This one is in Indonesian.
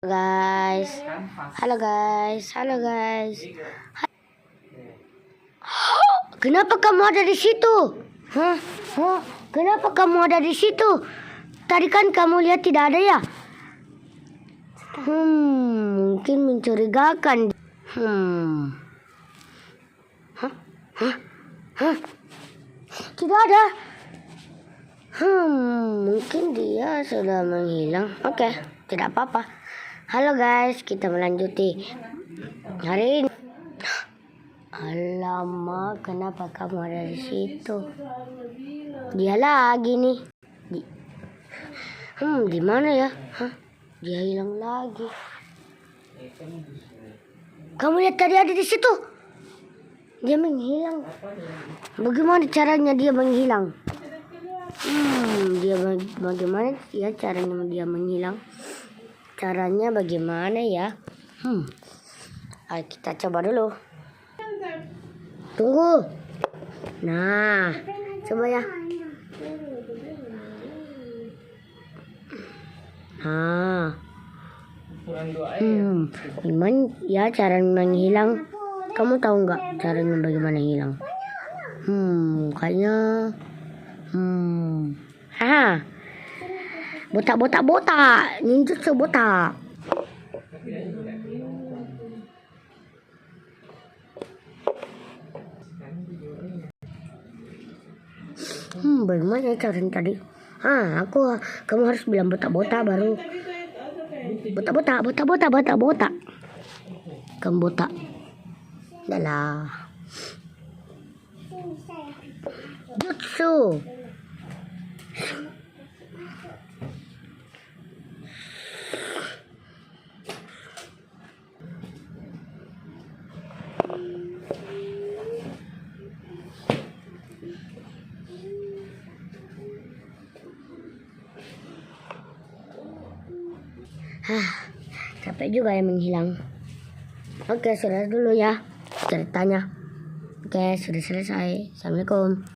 Guys, halo guys, halo guys. Kenapa kamu ada di situ? Hah? Kenapa kamu ada di situ? Tadi kan kamu lihat tidak ada ya? Mungkin mencurigakan. Tidak ada. Mungkin dia sudah menghilang. Oke, tidak apa-apa. Halo guys, kita melanjuti hari ini. Alamak, kenapa kamu ada di situ? Dia lagi nih. Di mana ya? Dia hilang lagi. Kamu lihat tadi ada di situ? Dia menghilang. Bagaimana caranya dia menghilang? Bagaimana ya caranya dia menghilang? Caranya bagaimana ya? Ayo kita coba dulu. Tunggu. Nah, coba ya. Gimana ya cara menghilang? Kamu tahu nggak caranya bagaimana hilang? Kayaknya botak, ninjutsu botak. Bagaimana caranya tadi? Kamu harus bilang botak-botak baru. Botak. Kamu botak. Dalah. Jutsu. Capek juga ya menghilang. Oke, sudah dulu ya ceritanya. Oke, sudah selesai. Assalamualaikum.